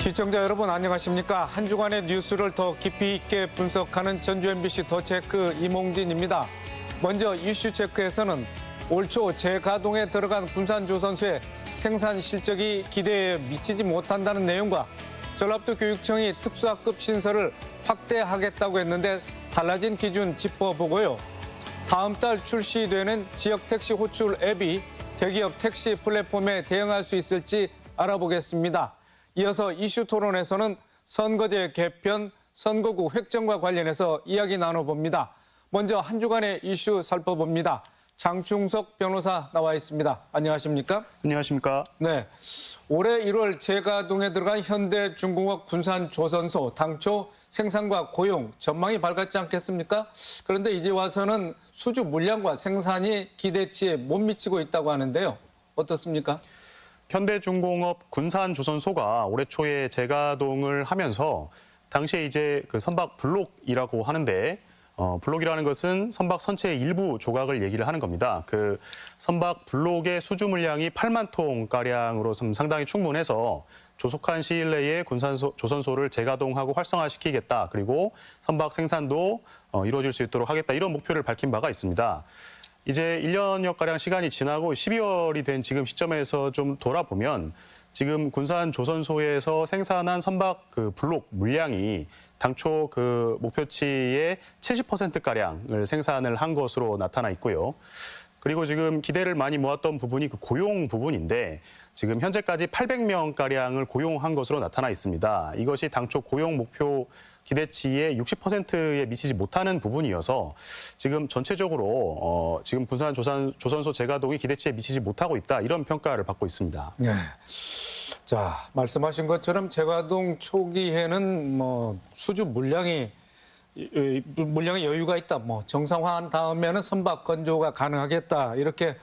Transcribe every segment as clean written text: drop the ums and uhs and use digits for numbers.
시청자 여러분 안녕하십니까? 한 주간의 뉴스를 더 깊이 있게 분석하는 전주 MBC 더 체크 이몽진입니다. 먼저 이슈 체크에서는 올 초 재가동에 들어간 군산조선소의 생산 실적이 기대에 미치지 못한다는 내용과 전라북도 교육청이 특수학급 신설을 확대하겠다고 했는데 달라진 기준 짚어보고요. 다음 달 출시되는 지역 택시 호출 앱이 대기업 택시 플랫폼에 대응할 수 있을지 알아보겠습니다. 이어서 이슈 토론에서는 선거제 개편, 선거구 획정과 관련해서 이야기 나눠봅니다. 먼저 한 주간의 이슈 살펴봅니다. 장충석 변호사 나와 있습니다. 안녕하십니까? 안녕하십니까? 네, 올해 1월 재가동에 들어간 현대중공업 군산조선소 당초 생산과 고용 전망이 밝았지 않겠습니까? 그런데 이제 와서는 수주 물량과 생산이 기대치에 못 미치고 있다고 하는데요. 어떻습니까? 현대중공업 군산조선소가 올해 초에 재가동을 하면서 당시에 이제 그 선박 블록이라고 하는데 블록이라는 것은 선박 선체의 일부 조각을 얘기를 하는 겁니다. 그 선박 블록의 수주 물량이 8만 톤 가량으로 좀 상당히 충분해서 조속한 시일 내에 조선소를 재가동하고 활성화시키겠다. 그리고 선박 생산도 이루어질 수 있도록 하겠다. 이런 목표를 밝힌 바가 있습니다. 이제 1년여가량 시간이 지나고 12월이 된 지금 시점에서 좀 돌아보면 지금 군산조선소에서 생산한 선박 그 블록 물량이 당초 그 목표치의 70%가량을 생산을 한 것으로 나타나 있고요. 그리고 지금 기대를 많이 모았던 부분이 그 고용 부분인데 지금 현재까지 800명가량을 고용한 것으로 나타나 있습니다. 이것이 당초 고용 목표 기대치의 60%에 미치지 못하는 부분이어서 지금 전체적으로 지금 군산조선소 재가동이 기대치에 미치지 못하고 있다. 이런 평가를 받고 있습니다. 네. 자, 말씀하신 것처럼 재가동 초기에는 수주 물량이 여유가 있다. 정상화한 다음에는 선박 건조가 가능하겠다. 이렇게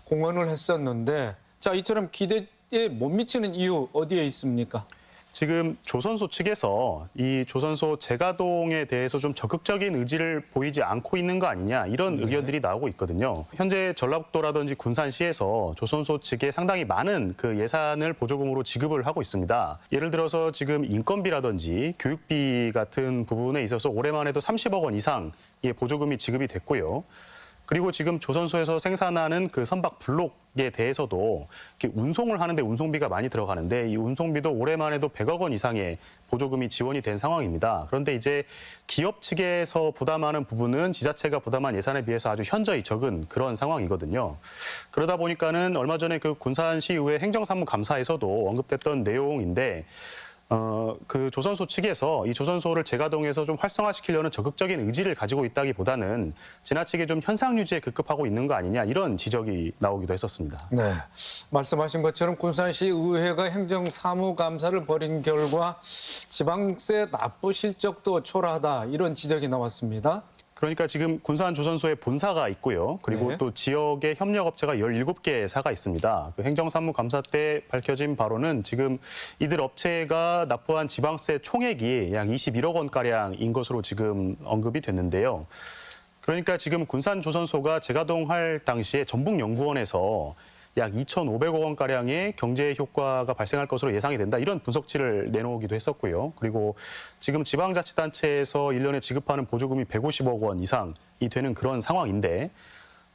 공언을 했었는데 자, 이처럼 기대에 못 미치는 이유 어디에 있습니까? 지금 조선소 측에서 이 조선소 재가동에 대해서 좀 적극적인 의지를 보이지 않고 있는 거 아니냐 이런 의견들이 나오고 있거든요. 현재 전라북도라든지 군산시에서 조선소 측에 상당히 많은 그 예산을 보조금으로 지급을 하고 있습니다. 예를 들어서 지금 인건비라든지 교육비 같은 부분에 있어서 올해만 해도 30억 원 이상의 보조금이 지급이 됐고요. 그리고 지금 조선소에서 생산하는 그 선박 블록에 대해서도 이렇게 운송을 하는데 운송비가 많이 들어가는데 이 운송비도 올해만 해도 100억 원 이상의 보조금이 지원이 된 상황입니다. 그런데 이제 기업 측에서 부담하는 부분은 지자체가 부담한 예산에 비해서 아주 현저히 적은 그런 상황이거든요. 그러다 보니까는 얼마 전에 그 군산시의회 행정사무감사에서도 언급됐던 내용인데 그 조선소 측에서 이 조선소를 재가동해서 좀 활성화시키려는 적극적인 의지를 가지고 있다기보다는 지나치게 좀 현상 유지에 급급하고 있는 거 아니냐 이런 지적이 나오기도 했었습니다. 네, 말씀하신 것처럼 군산시 의회가 행정사무감사를 벌인 결과 지방세 납부 실적도 초라하다 이런 지적이 나왔습니다. 그러니까 지금 군산조선소에 본사가 있고요. 그리고 네. 또 지역에 협력업체가 17개사가 있습니다. 그 행정사무감사 때 밝혀진 바로는 지금 이들 업체가 납부한 지방세 총액이 약 21억 원가량인 것으로 지금 언급이 됐는데요. 그러니까 지금 군산조선소가 재가동할 당시에 전북연구원에서 약 2,500억 원가량의 경제 효과가 발생할 것으로 예상이 된다. 이런 분석치를 내놓기도 했었고요. 그리고 지금 지방자치단체에서 1년에 지급하는 보조금이 150억 원 이상이 되는 그런 상황인데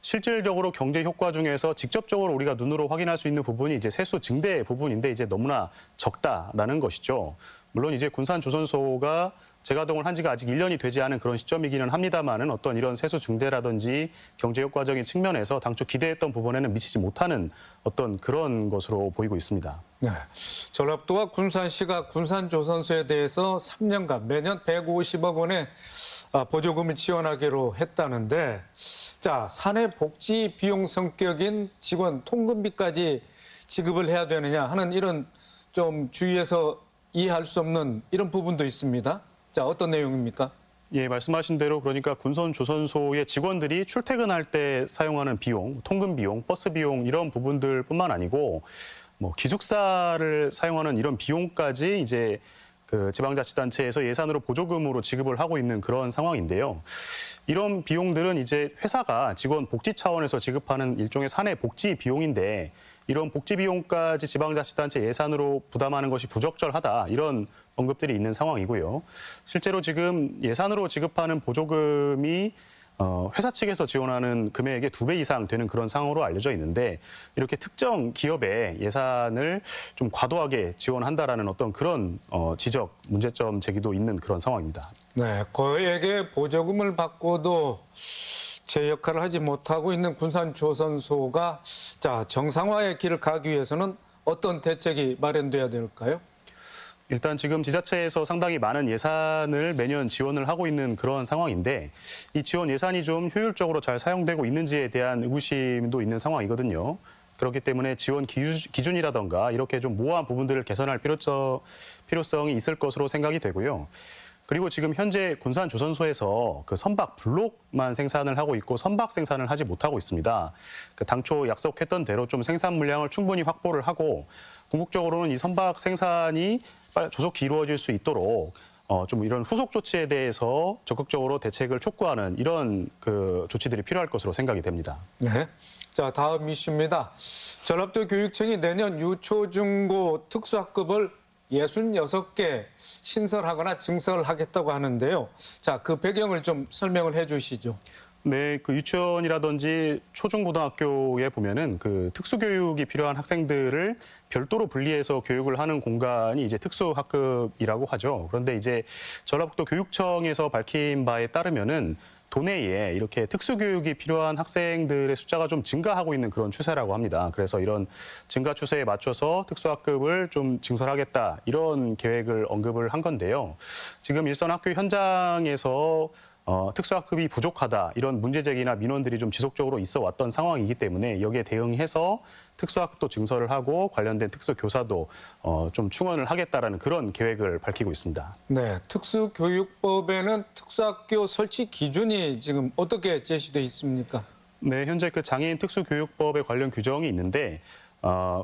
실질적으로 경제 효과 중에서 직접적으로 우리가 눈으로 확인할 수 있는 부분이 이제 세수 증대 부분인데 이제 너무나 적다라는 것이죠. 물론 이제 군산조선소가 재가동을 한 지가 아직 1년이 되지 않은 그런 시점이기는 합니다만은 어떤 이런 세수 증대라든지 경제 효과적인 측면에서 당초 기대했던 부분에는 미치지 못하는 어떤 그런 것으로 보이고 있습니다. 네, 전라북도와 군산시가 군산조선소에 대해서 3년간 매년 150억 원의 보조금을 지원하기로 했다는데 자, 사내 복지 비용 성격인 직원 통근비까지 지급을 해야 되느냐 하는 이런 좀 주위에서 이해할 수 없는 이런 부분도 있습니다. 자, 어떤 내용입니까? 예, 말씀하신 대로 그러니까 군산조선소의 직원들이 출퇴근할 때 사용하는 비용, 통근 비용, 버스 비용 이런 부분들뿐만 아니고 기숙사를 사용하는 이런 비용까지 이제 그 지방자치단체에서 예산으로 보조금으로 지급을 하고 있는 그런 상황인데요. 이런 비용들은 이제 회사가 직원 복지 차원에서 지급하는 일종의 사내 복지 비용인데 이런 복지 비용까지 지방자치단체 예산으로 부담하는 것이 부적절하다 이런 언급들이 있는 상황이고요. 실제로 지금 예산으로 지급하는 보조금이 회사 측에서 지원하는 금액의 2배 이상 되는 그런 상황으로 알려져 있는데 이렇게 특정 기업의 예산을 좀 과도하게 지원한다라는 어떤 그런 지적, 문제점 제기도 있는 그런 상황입니다. 네, 거액의 보조금을 받고도 제 역할을 하지 못하고 있는 군산조선소가 자 정상화의 길을 가기 위해서는 어떤 대책이 마련돼야 될까요? 일단 지금 지자체에서 상당히 많은 예산을 매년 지원을 하고 있는 그런 상황인데 이 지원 예산이 좀 효율적으로 잘 사용되고 있는지에 대한 의구심도 있는 상황이거든요. 그렇기 때문에 지원 기준이라던가 이렇게 좀 모호한 부분들을 개선할 필요성이 있을 것으로 생각이 되고요. 그리고 지금 현재 군산조선소에서 그 선박 블록만 생산을 하고 있고 선박 생산을 하지 못하고 있습니다. 그 당초 약속했던 대로 좀 생산 물량을 충분히 확보를 하고 궁극적으로는 이 선박 생산이 조속히 이루어질 수 있도록 좀 이런 후속 조치에 대해서 적극적으로 대책을 촉구하는 이런 그 조치들이 필요할 것으로 생각이 됩니다. 네. 자, 다음 이슈입니다. 전라도 교육청이 내년 유초중고 특수학급을 66개 신설하거나 증설하겠다고 하는데요. 자, 그 배경을 좀 설명을 해 주시죠. 네, 그 유치원이라든지 초중고등학교에 보면은 그 특수교육이 필요한 학생들을 별도로 분리해서 교육을 하는 공간이 이제 특수학급이라고 하죠. 그런데 이제 전라북도 교육청에서 밝힌 바에 따르면은 도내에 이렇게 특수교육이 필요한 학생들의 숫자가 좀 증가하고 있는 그런 추세라고 합니다. 그래서 이런 증가 추세에 맞춰서 특수학급을 좀 증설하겠다 이런 계획을 언급을 한 건데요. 지금 일선 학교 현장에서 특수학급이 부족하다 이런 문제 제기나 민원들이 좀 지속적으로 있어 왔던 상황이기 때문에 여기에 대응해서 특수학급도 증설을 하고 관련된 특수교사도 좀 충원을 하겠다라는 그런 계획을 밝히고 있습니다. 네, 특수교육법에는 특수학교 설치 기준이 지금 어떻게 제시돼 있습니까? 네, 현재 그 장애인 특수교육법에 관련 규정이 있는데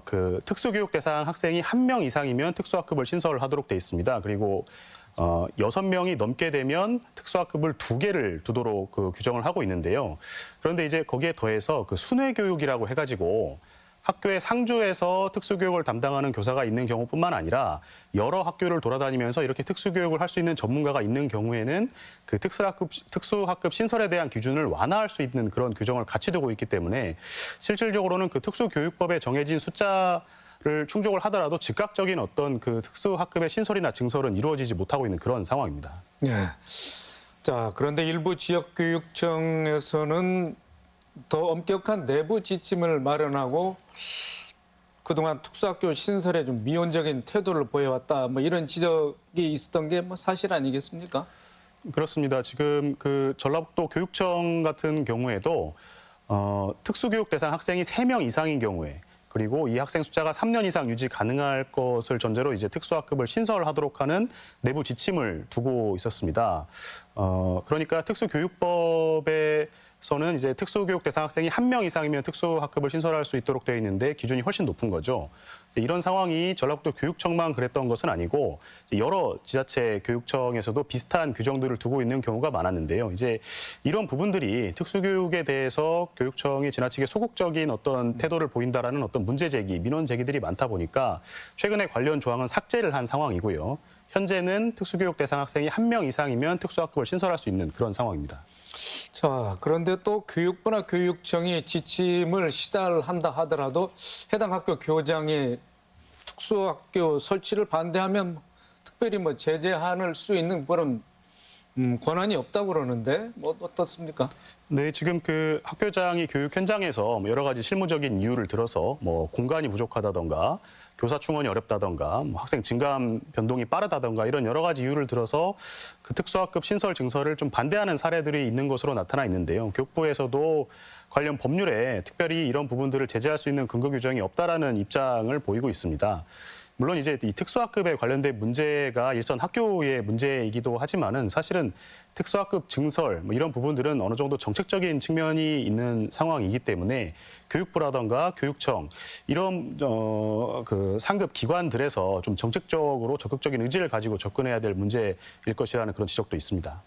그 특수교육 대상 학생이 1명 이상이면 특수학급을 신설하도록 돼 있습니다. 그리고 6명이 넘게 되면 특수학급을 2개를 두도록 그 규정을 하고 있는데요. 그런데 이제 거기에 더해서 그 순회교육이라고 해가지고 학교의 상주에서 특수교육을 담당하는 교사가 있는 경우뿐만 아니라 여러 학교를 돌아다니면서 이렇게 특수교육을 할 수 있는 전문가가 있는 경우에는 그 특수학급 신설에 대한 기준을 완화할 수 있는 그런 규정을 같이 두고 있기 때문에 실질적으로는 그 특수교육법에 정해진 숫자를 충족을 하더라도 즉각적인 어떤 그 특수학급의 신설이나 증설은 이루어지지 못하고 있는 그런 상황입니다. 네. 자, 그런데 일부 지역교육청에서는 더 엄격한 내부 지침을 마련하고 그동안 특수학교 신설에 좀 미온적인 태도를 보여왔다. 뭐 이런 지적이 있었던 게 뭐 사실 아니겠습니까? 그렇습니다. 지금 그 전라북도 교육청 같은 경우에도 특수교육 대상 학생이 3명 이상인 경우에 그리고 이 학생 숫자가 3년 이상 유지 가능할 것을 전제로 이제 특수학급을 신설하도록 하는 내부 지침을 두고 있었습니다. 그러니까 특수교육법에서는 이제 특수교육 대상 학생이 1명 이상이면 특수학급을 신설할 수 있도록 되어 있는데 기준이 훨씬 높은 거죠. 이런 상황이 전라북도 교육청만 그랬던 것은 아니고 여러 지자체 교육청에서도 비슷한 규정들을 두고 있는 경우가 많았는데요. 이제 이런 부분들이 특수교육에 대해서 교육청이 지나치게 소극적인 어떤 태도를 보인다라는 어떤 문제 제기, 민원 제기들이 많다 보니까 최근에 관련 조항은 삭제를 한 상황이고요. 현재는 특수교육 대상 학생이 1명 이상이면 특수학급을 신설할 수 있는 그런 상황입니다. 자, 그런데 또 교육부나 교육청이 지침을 시달한다 하더라도 해당 학교 교장이 특수학교 설치를 반대하면 특별히 뭐 제재할 수 있는 그런 권한이 없다고 그러는데 뭐 어떻습니까? 네, 지금 그 학교장이 교육 현장에서 여러 가지 실무적인 이유를 들어서 뭐 공간이 부족하다던가 교사 충원이 어렵다던가 뭐 학생 증감 변동이 빠르다던가 이런 여러 가지 이유를 들어서 그 특수학급 신설 증설을 좀 반대하는 사례들이 있는 것으로 나타나 있는데요. 교육부에서도 관련 법률에 특별히 이런 부분들을 제재할 수 있는 근거 규정이 없다라는 입장을 보이고 있습니다. 물론 이제 이 특수학급에 관련된 문제가 일선 학교의 문제이기도 하지만은 사실은 특수학급 증설 뭐 이런 부분들은 어느 정도 정책적인 측면이 있는 상황이기 때문에 교육부라던가 교육청 이런 그 상급 기관들에서 좀 정책적으로 적극적인 의지를 가지고 접근해야 될 문제일 것이라는 그런 지적도 있습니다.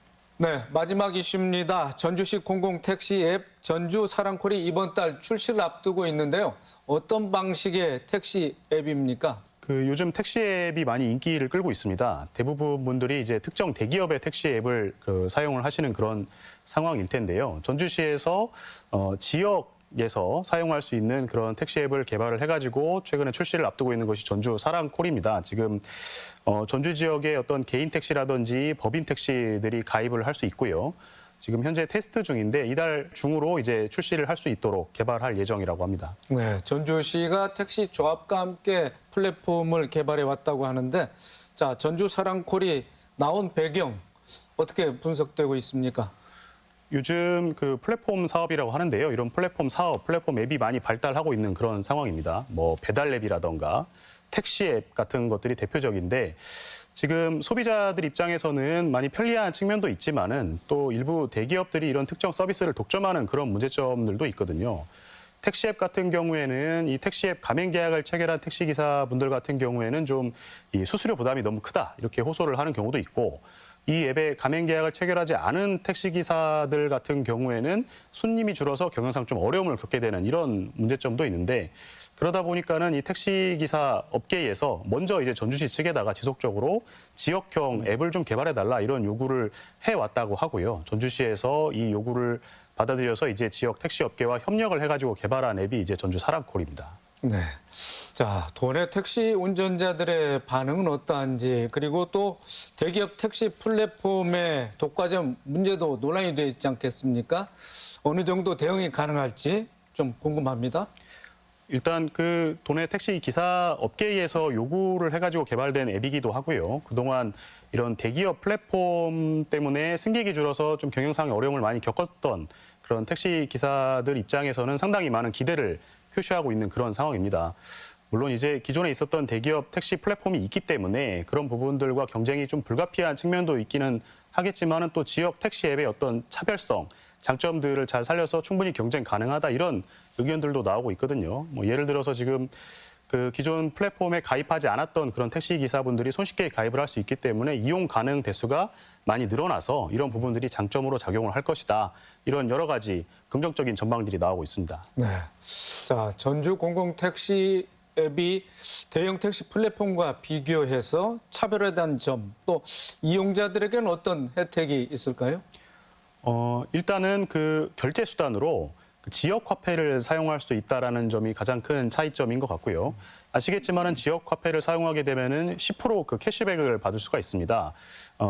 네, 마지막 이슈입니다. 전주시 공공택시 앱 전주 사랑콜이 이번 달 출시를 앞두고 있는데요. 어떤 방식의 택시 앱입니까? 요즘 택시 앱이 많이 인기를 끌고 있습니다. 대부분 분들이 이제 특정 대기업의 택시 앱을 사용을 하시는 그런 상황일 텐데요. 전주시에서 지역에서 사용할 수 있는 그런 택시 앱을 개발을 해가지고 최근에 출시를 앞두고 있는 것이 전주 사랑콜입니다. 지금 전주 지역의 어떤 개인 택시라든지 법인 택시들이 가입을 할 수 있고요. 지금 현재 테스트 중인데 이달 중으로 이제 출시를 할 수 있도록 개발할 예정이라고 합니다. 네, 전주시가 택시 조합과 함께 플랫폼을 개발해 왔다고 하는데, 자, 전주 사랑콜이 나온 배경 어떻게 분석되고 있습니까? 요즘 플랫폼 사업이라고 하는데요. 이런 플랫폼 사업, 플랫폼 앱이 많이 발달하고 있는 그런 상황입니다. 뭐 배달 앱이라던가 택시 앱 같은 것들이 대표적인데 지금 소비자들 입장에서는 많이 편리한 측면도 있지만은 또 일부 대기업들이 이런 특정 서비스를 독점하는 그런 문제점들도 있거든요. 택시 앱 같은 경우에는 이 택시 앱 가맹 계약을 체결한 택시 기사분들 같은 경우에는 좀 이 수수료 부담이 너무 크다 이렇게 호소를 하는 경우도 있고 이 앱에 가맹 계약을 체결하지 않은 택시 기사들 같은 경우에는 손님이 줄어서 경영상 좀 어려움을 겪게 되는 이런 문제점도 있는데 그러다 보니까는 이 택시 기사 업계에서 먼저 이제 전주시 측에다가 지속적으로 지역형 앱을 좀 개발해달라 이런 요구를 해왔다고 하고요. 전주시에서 이 요구를 받아들여서 이제 지역 택시 업계와 협력을 해가지고 개발한 앱이 이제 전주 사랑콜입니다. 네. 자, 도내 택시 운전자들의 반응은 어떠한지, 그리고 또 대기업 택시 플랫폼의 독과점 문제도 논란이 되어 있지 않겠습니까? 어느 정도 대응이 가능할지 좀 궁금합니다. 일단 도내 택시 기사 업계에서 요구를 해가지고 개발된 앱이기도 하고요. 그동안 이런 대기업 플랫폼 때문에 승객이 줄어서 좀 경영상의 어려움을 많이 겪었던 그런 택시 기사들 입장에서는 상당히 많은 기대를 표시하고 있는 그런 상황입니다. 물론 이제 기존에 있었던 대기업 택시 플랫폼이 있기 때문에 그런 부분들과 경쟁이 좀 불가피한 측면도 있기는 하겠지만은 또 지역 택시 앱의 어떤 차별성, 장점들을 잘 살려서 충분히 경쟁 가능하다 이런 의견들도 나오고 있거든요. 뭐 예를 들어서 지금 기존 플랫폼에 가입하지 않았던 그런 택시 기사분들이 손쉽게 가입을 할 수 있기 때문에 이용 가능 대수가 많이 늘어나서 이런 부분들이 장점으로 작용을 할 것이다. 이런 여러 가지 긍정적인 전망들이 나오고 있습니다. 네. 자, 전주 공공택시 앱이 대형 택시 플랫폼과 비교해서 차별화된 점, 또 이용자들에게는 어떤 혜택이 있을까요? 일단은 결제 수단으로 지역 화폐를 사용할 수 있다라는 점이 가장 큰 차이점인 것 같고요. 아시겠지만은 지역 화폐를 사용하게 되면은 10% 캐시백을 받을 수가 있습니다.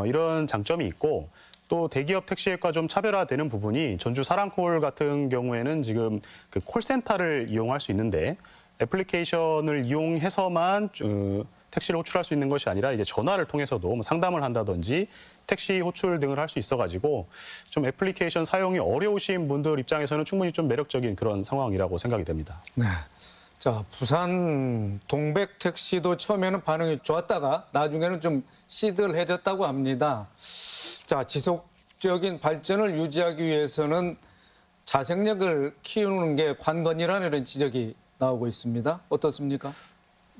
이런 장점이 있고 또 대기업 택시앱과 좀 차별화되는 부분이 전주 사랑콜 같은 경우에는 지금 콜센터를 이용할 수 있는데 애플리케이션을 이용해서만 택시를 호출할 수 있는 것이 아니라 이제 전화를 통해서도 뭐 상담을 한다든지 택시 호출 등을 할 수 있어가지고 좀 애플리케이션 사용이 어려우신 분들 입장에서는 충분히 좀 매력적인 그런 상황이라고 생각이 됩니다. 네. 자, 부산 동백 택시도 처음에는 반응이 좋았다가 나중에는 좀 시들해졌다고 합니다. 자, 지속적인 발전을 유지하기 위해서는 자생력을 키우는 게 관건이라는 이런 지적이 나오고 있습니다. 어떻습니까?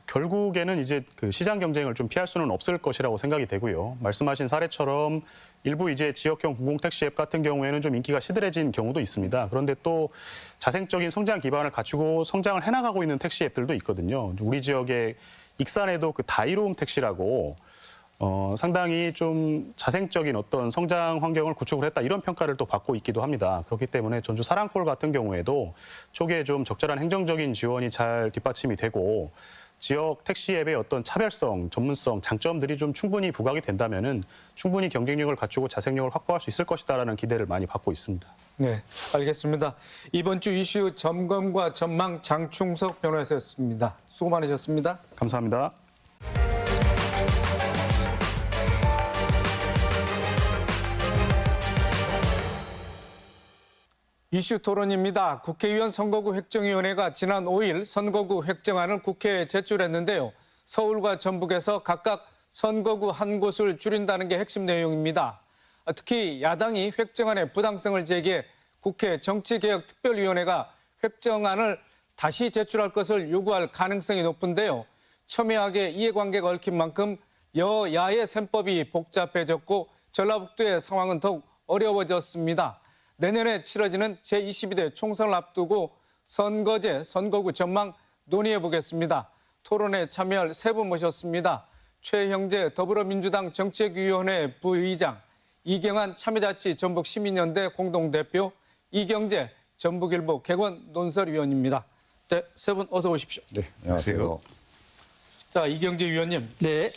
결국에는 이제 시장 경쟁을 좀 피할 수는 없을 것이라고 생각이 되고요. 말씀하신 사례처럼 일부 이제 지역형 공공택시 앱 같은 경우에는 좀 인기가 시들해진 경우도 있습니다. 그런데 또 자생적인 성장 기반을 갖추고 성장을 해나가고 있는 택시 앱들도 있거든요. 우리 지역의 익산에도 다이로움 택시라고 상당히 좀 자생적인 어떤 성장 환경을 구축을 했다 이런 평가를 또 받고 있기도 합니다. 그렇기 때문에 전주 사랑콜 같은 경우에도 초기에 좀 적절한 행정적인 지원이 잘 뒷받침이 되고 지역 택시 앱의 어떤 차별성, 전문성, 장점들이 좀 충분히 부각이 된다면은 충분히 경쟁력을 갖추고 자생력을 확보할 수 있을 것이다라는 기대를 많이 받고 있습니다. 네, 알겠습니다. 이번 주 이슈 점검과 전망 장충석 변호사였습니다. 수고 많으셨습니다. 감사합니다. 이슈 토론입니다. 국회의원 선거구 획정위원회가 지난 5일 선거구 획정안을 국회에 제출했는데요. 서울과 전북에서 각각 선거구 한 곳을 줄인다는 게 핵심 내용입니다. 특히 야당이 획정안의 부당성을 제기해 국회 정치개혁특별위원회가 획정안을 다시 제출할 것을 요구할 가능성이 높은데요. 첨예하게 이해관계가 얽힌 만큼 여야의 셈법이 복잡해졌고 전라북도의 상황은 더욱 어려워졌습니다. 내년에 치러지는 제22대 총선을 앞두고 선거제, 선거구 전망 논의해 보겠습니다. 토론에 참여할 세 분 모셨습니다. 최형재 더불어민주당 정책위원회 부의장, 이경한 참여자치 전북시민연대 공동대표, 이경재 전북일보 객원 논설위원입니다. 네, 세 분 어서 오십시오. 네, 안녕하세요. 자, 이경재 위원님. 네.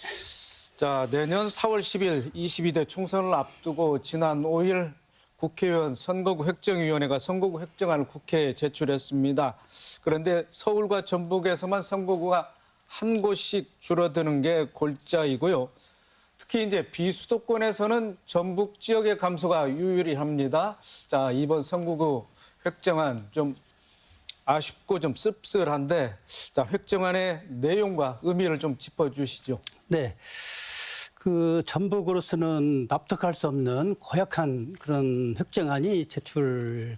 자, 내년 4월 10일 22대 총선을 앞두고 지난 5일 국회의원 선거구 획정위원회가 선거구 획정안을 국회에 제출했습니다. 그런데 서울과 전북에서만 선거구가 한 곳씩 줄어드는 게 골자이고요. 특히 이제 비수도권에서는 전북 지역의 감소가 유일합니다. 자, 이번 선거구 획정안 좀 아쉽고 좀 씁쓸한데, 자, 획정안의 내용과 의미를 좀 짚어주시죠. 네. 그 전북으로서는 납득할 수 없는 고약한 그런 획정안이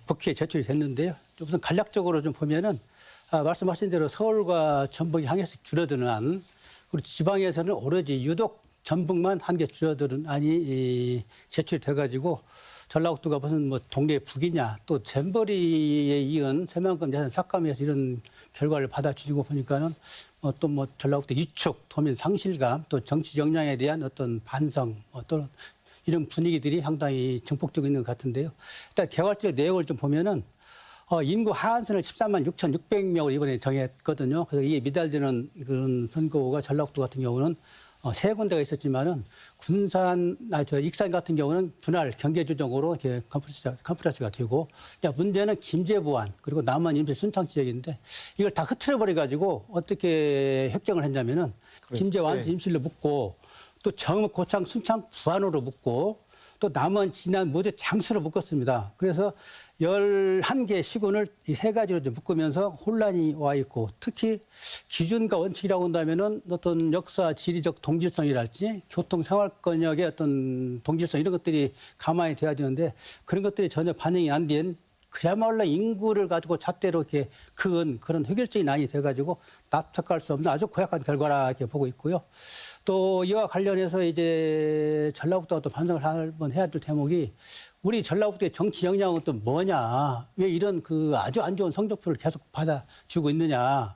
국회에 제출이 됐는데요. 우선 간략적으로 좀 보면은 말씀하신 대로 서울과 전북이 한 개씩 줄어드는 안, 그리고 지방에서는 오로지 유독 전북만 한 개 줄어드는 안이 제출이 돼가지고 전라북도가 무슨 뭐 동네 북이냐, 또 잼버리에 이은 새만금 예산 삭감에서 이런 결과를 받아주고 보니까는 또 뭐 전라북도 위축, 도민 상실감, 또 정치 역량에 대한 어떤 반성, 또는 이런 분위기들이 상당히 증폭되고 있는 것 같은데요. 일단 개괄적 내용을 좀 보면은 인구 하한선을 13만 6,600명을 이번에 정했거든요. 그래서 이게 미달되는 그런 선거구가 전라북도 같은 경우는 세 군데가 있었지만은 익산 같은 경우는 분할 경계 조정으로 이렇게 컴프레스가 되고, 문제는 김제부안 그리고 남한 임시 순창 지역인데 이걸 다 흐트려 버려 가지고 어떻게 획정을 했냐면은 김제 완수 임실로 묶고, 또 정읍 고창 순창 부안으로 묶고, 또 남원 진안 무주 장수로 묶었습니다. 그래서 11개 시군을 이 세 가지로 좀 묶으면서 혼란이 와 있고, 특히 기준과 원칙이라고 한다면은 어떤 역사 지리적 동질성이랄지 교통 생활권역의 어떤 동질성 이런 것들이 감안이 돼야 되는데 그런 것들이 전혀 반영이 안 된, 그야말로 인구를 가지고 잣대로 이렇게 그은 그런 획일적인 안이 돼가지고 납득할 수 없는 아주 고약한 결과라 이렇게 보고 있고요. 또 이와 관련해서 이제 전라북도가 또 반성을 한번 해야 될 대목이, 우리 전라북도의 정치 역량은 또 뭐냐, 왜 이런 그 아주 안 좋은 성적표를 계속 받아주고 있느냐.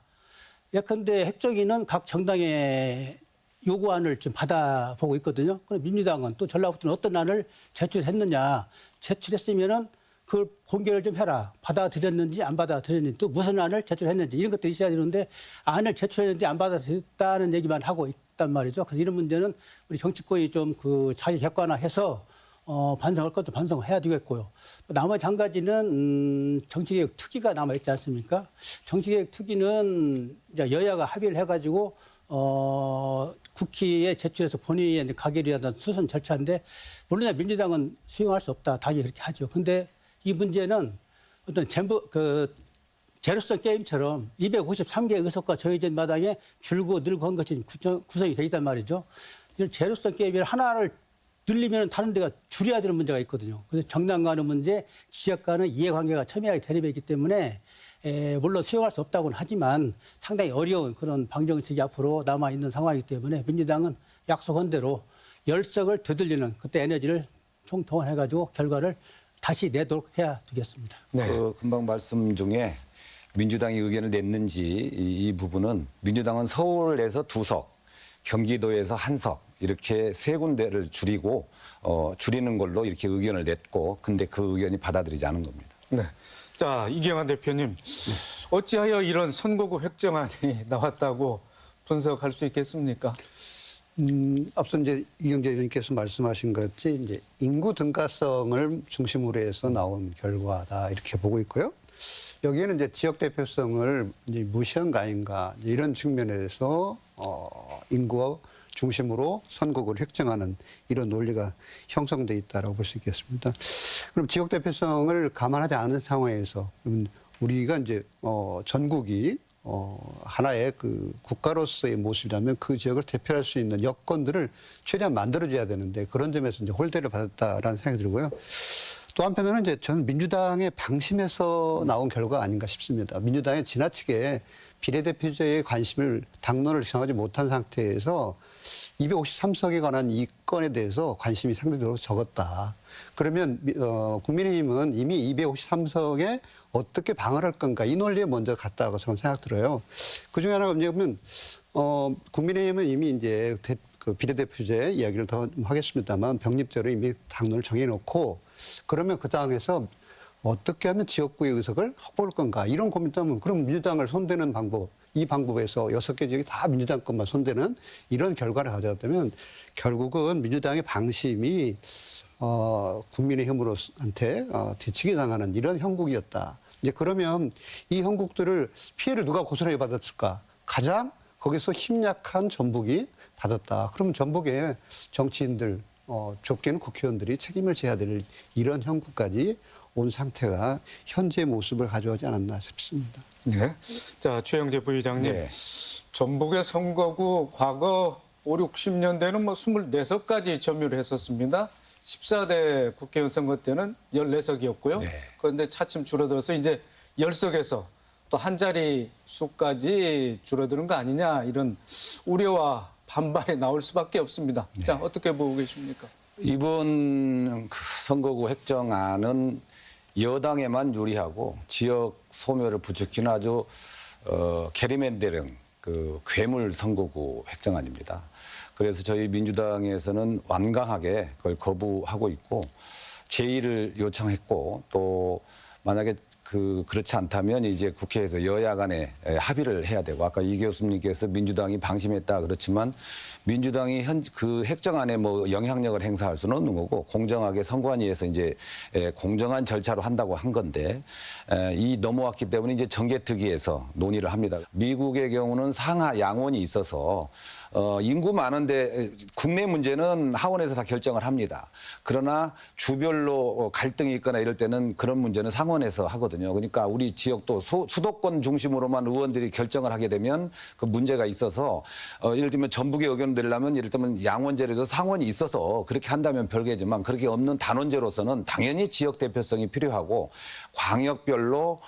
예컨대 핵적이는 각 정당의 요구안을 좀 받아보고 있거든요. 그럼 민주당은 또 전라북도는 어떤 안을 제출했느냐, 제출했으면은 그걸 공개를 좀 해라. 받아들였는지 안 받아들였는지, 또 무슨 안을 제출했는지 이런 것도 있어야 되는데 안을 제출했는지 안 받아들였다는 얘기만 하고 있단 말이죠. 그래서 이런 문제는 우리 정치권이 좀 그 자기 객관화해서 반성할 것도 반성해야 되겠고요. 또 나머지 한 가지는 정치개혁 특위가 남아있지 않습니까? 정치개혁 특위는 이제 여야가 합의를 해가지고 국회에 제출해서 본회의에 가결해야 하는 수선 절차인데, 물론 민주당은 수용할 수 없다. 당연히 그렇게 하죠. 근데 이 문제는 어떤 제로섬 게임처럼 253개 의석과 정해진 마당에 줄고 늘고 한 것이 구성이 되어 있단 말이죠. 이런 제로섬 게임을 하나를 늘리면 다른 데가 줄여야 되는 문제가 있거든요. 그래서 정당 간의 문제, 지역 간의 이해관계가 첨예하게 대립해 있기 때문에 물론 수용할 수 없다고는 하지만 상당히 어려운 그런 방정식이 앞으로 남아있는 상황이기 때문에 민주당은 약속한 대로 10석을 되돌리는 그때 에너지를 총동원해가지고 결과를 다시 내도록 해야 되겠습니다. 네. 그 금방 말씀 중에 민주당이 의견을 냈는지 이 부분은, 민주당은 서울에서 2석, 경기도에서 1석 이렇게 세 군데를 줄이는 걸로 이렇게 의견을 냈고, 근데 그 의견이 받아들이지 않은 겁니다. 네. 자, 이경한 대표님, 어찌하여 이런 선거구 획정안이 나왔다고 분석할 수 있겠습니까? 앞서 이제 이경재 의원님께서 말씀하신 것이 이제 인구 등가성을 중심으로 해서 나온 결과다 이렇게 보고 있고요. 여기에는 이제 지역 대표성을 이제 무시한 거 아닌가, 이런 측면에서 인구와 중심으로 선거구를 획정하는 이런 논리가 형성돼 있다라고 볼 수 있겠습니다. 그럼 지역 대표성을 감안하지 않은 상황에서 우리가 이제 전국이 하나의 그 국가로서의 모습이라면 그 지역을 대표할 수 있는 여건들을 최대한 만들어줘야 되는데, 그런 점에서 이제 홀대를 받았다라는 생각이 들고요. 또 한편으로는 이제 저는 민주당의 방심에서 나온 결과가 아닌가 싶습니다. 민주당이 지나치게 비례대표제에 관심을 당론을 정하지 못한 상태에서 253석에 관한 이 건에 대해서 관심이 상대적으로 적었다. 그러면 국민의힘은 이미 253석에 어떻게 방어할 건가 이 논리에 먼저 갔다고 저는 생각 들어요. 그 중에 하나가 뭐냐면 국민의힘은 이미 이제 그 비례대표제 이야기를 더 하겠습니다만 병립제로 이미 당론을 정해놓고 그러면 그 당에서 어떻게 하면 지역구의 의석을 확보할 건가 이런 고민도 하면 그럼 민주당을 손대는 방법 이 방법에서 6개 지역이 다 민주당 것만 손대는 이런 결과를 가져왔다면 결국은 민주당의 방심이 국민의힘으로한테 뒤치기 당하는 이런 형국이었다. 이제 그러면 이 형국들을 피해를 누가 고스란히 받았을까? 가장 거기서 힘약한 전북이 받았다. 그럼 전북의 정치인들, 좁게는 국회의원들이 책임을 져야 될 이런 형국까지 온 상태가 현재 모습을 가져오지 않았나 싶습니다. 네. 자, 최영재 부의장님. 네. 전북의 선거구 과거 5, 60년대는 뭐 24석까지 점유를 했었습니다. 14대 국회의원 선거 때는 14석이었고요. 네. 그런데 차츰 줄어들어서 이제 10석에서 또 한 자리 수까지 줄어드는 거 아니냐 이런 우려와 반발이 나올 수밖에 없습니다. 자, 어떻게 보고 계십니까? 이번 선거구 획정안은 여당에만 유리하고 지역 소멸을 부추기는 아주 게리맨데링 그 괴물 선거구 획정안입니다. 그래서 저희 민주당에서는 완강하게 그걸 거부하고 있고 제의를 요청했고 또 만약에 그렇지 않다면 이제 국회에서 여야 간에 합의를 해야 되고 아까 이 교수님께서 민주당이 방심했다 그렇지만 민주당이 그 획정안에 뭐 영향력을 행사할 수는 없는 거고 공정하게 선관위에서 이제 공정한 절차로 한다고 한 건데 이 넘어왔기 때문에 이제 정개특위에서 논의를 합니다. 미국의 경우는 상하 양원이 있어서 인구 많은데 국내 문제는 하원에서 다 결정을 합니다. 그러나 주별로 갈등이 있거나 이럴 때는 그런 문제는 상원에서 하거든요. 그러니까 우리 지역도 수도권 중심으로만 의원들이 결정을 하게 되면 그 문제가 있어서 예를 들면 전북의 의견을 내려면 예를 들면 양원제로서 상원이 있어서 그렇게 한다면 별개지만 그렇게 없는 단원제로서는 당연히 지역 대표성이 필요하고 광역별로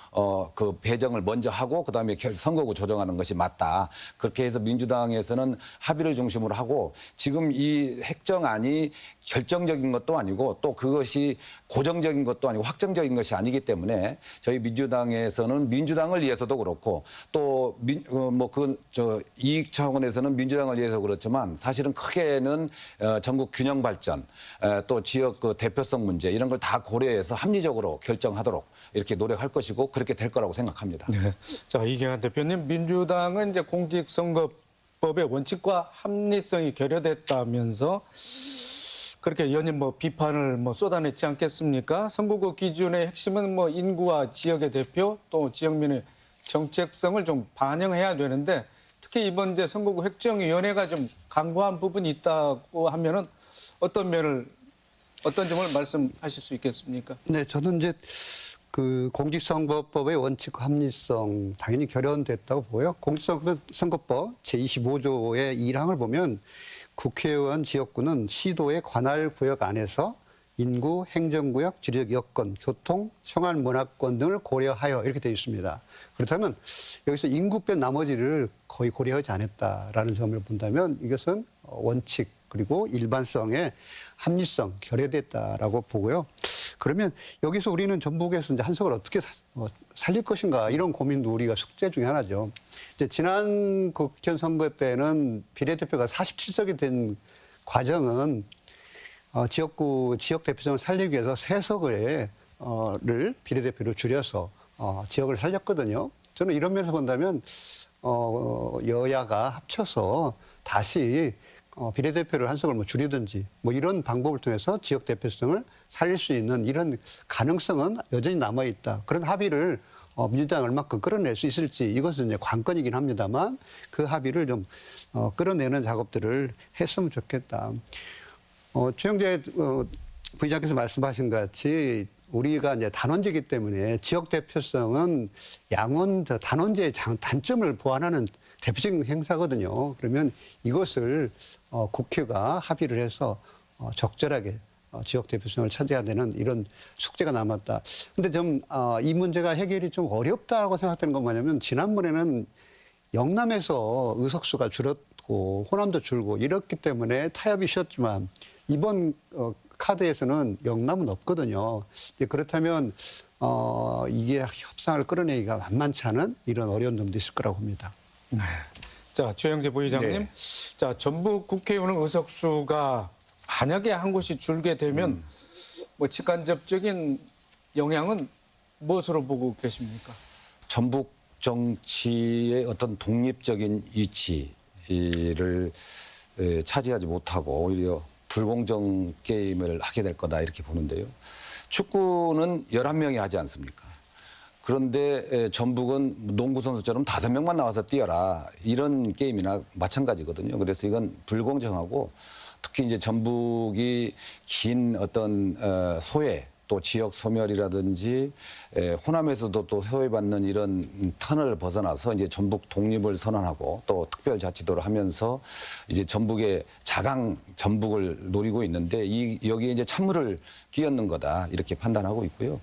그 배정을 먼저 하고 그다음에 선거구 조정하는 것이 맞다. 그렇게 해서 민주당에서는 합의를 중심으로 하고 지금 이 획정안이 결정적인 것도 아니고 또 그것이 고정적인 것도 아니고 확정적인 것이 아니기 때문에 저희 민주당에서는 민주당을 위해서도 그렇고 또 이익 차원에서는 민주당을 위해서 그렇지만 사실은 크게는 전국 균형 발전 또 지역 그 대표성 문제 이런 걸 다 고려해서 합리적으로 결정하도록 이렇게 노력할 것이고 그렇게 될 거라고 생각합니다. 네. 자, 이경환 대표님, 민주당은 이제 공직선거법의 원칙과 합리성이 결여됐다면서 그렇게 연일 뭐 비판을 쏟아냈지 않겠습니까? 선거구 기준의 핵심은 뭐 인구와 지역의 대표 또 지역민의 정책성을 좀 반영해야 되는데 특히 이번 이제 선거구 획정위원회가 좀 강구한 부분이 있다고 하면은 어떤 점을 말씀하실 수 있겠습니까? 네, 저는 이제 그 공직선거법의 원칙과 합리성 당연히 결여됐다고 보고요. 공직선거법 제25조의 1항을 보면 국회의원 지역구는 시도의 관할 구역 안에서 인구, 행정구역, 지리적 여건, 교통, 생활 문화권 등을 고려하여 이렇게 되어 있습니다. 그렇다면 여기서 인구 뺀 나머지를 거의 고려하지 않았다라는 점을 본다면 이것은 원칙 그리고 일반성의 합리성 결여됐다라고 보고요. 그러면 여기서 우리는 전북에서 이제 한석을 어떻게 살릴 것인가 이런 고민도 우리가 숙제 중에 하나죠. 이제 지난 국회의원 선거 때는 비례대표가 47석이 된 과정은 지역 대표성을 살리기 위해서 3석을 비례대표로 줄여서 지역을 살렸거든요. 저는 이런 면에서 본다면 여야가 합쳐서 다시 비례대표를 한석을 줄이든지 이런 방법을 통해서 지역 대표성을 살릴 수 있는 이런 가능성은 여전히 남아 있다. 그런 합의를 민주당이 얼마큼 끌어낼 수 있을지 이것은 이제 관건이긴 합니다만 그 합의를 좀 끌어내는 작업들을 했으면 좋겠다. 최영재 부의장께서 말씀하신 것 같이 우리가 이제 단원제이기 때문에 지역 대표성은 단원제의 단점을 보완하는 대표적인 행사거든요. 그러면 이것을 국회가 합의를 해서 적절하게 지역 대표성을 차지해야 되는 이런 숙제가 남았다. 근데 좀 이 문제가 해결이 좀 어렵다고 생각되는 건 뭐냐면 지난번에는 영남에서 의석수가 줄었고 호남도 줄고 이렇기 때문에 타협이 쉬웠지만 이번 카드에서는 영남은 없거든요. 그렇다면 이게 협상을 끌어내기가 만만치 않은 이런 어려운 점도 있을 거라고 봅니다. 자, 최영재 부의장님. 네. 자, 전북 국회의원 의석수가 만약에 한 곳이 줄게 되면 뭐 직간접적인 영향은 무엇으로 보고 계십니까? 전북 정치의 어떤 독립적인 위치를 차지하지 못하고 오히려 불공정 게임을 하게 될 거다 이렇게 보는데요. 축구는 11명이 하지 않습니까? 그런데 전북은 농구 선수처럼 5명만 나와서 뛰어라 이런 게임이나 마찬가지거든요. 그래서 이건 불공정하고 특히 이제 전북이 긴 어떤 소외 또 지역 소멸이라든지 호남에서도 또 소외받는 이런 턴을 벗어나서 이제 전북 독립을 선언하고 또 특별자치도를 하면서 이제 전북의 자강 전북을 노리고 있는데 여기에 이제 찬물을 끼얹는 거다 이렇게 판단하고 있고요.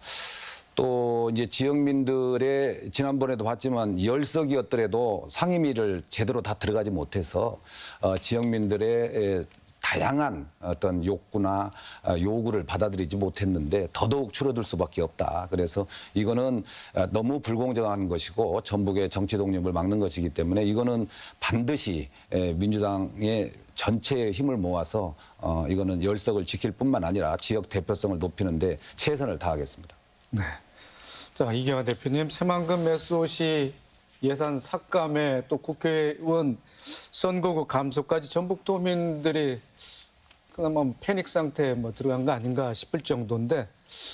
또 이제 지역민들의 지난번에도 봤지만 10석이었더라도 상임위를 제대로 다 들어가지 못해서 지역민들의 다양한 어떤 욕구나 요구를 받아들이지 못했는데 더더욱 줄어들 수밖에 없다. 그래서 이거는 너무 불공정한 것이고 전북의 정치 독립을 막는 것이기 때문에 이거는 반드시 민주당의 전체의 힘을 모아서 이거는 10석을 지킬 뿐만 아니라 지역 대표성을 높이는데 최선을 다하겠습니다. 네. 자, 이경화 대표님, 새만금 SOC 예산 삭감에 또 국회의원 선거구 감소까지 전북도민들이 그나마 패닉 상태에 들어간 거 아닌가 싶을 정도인데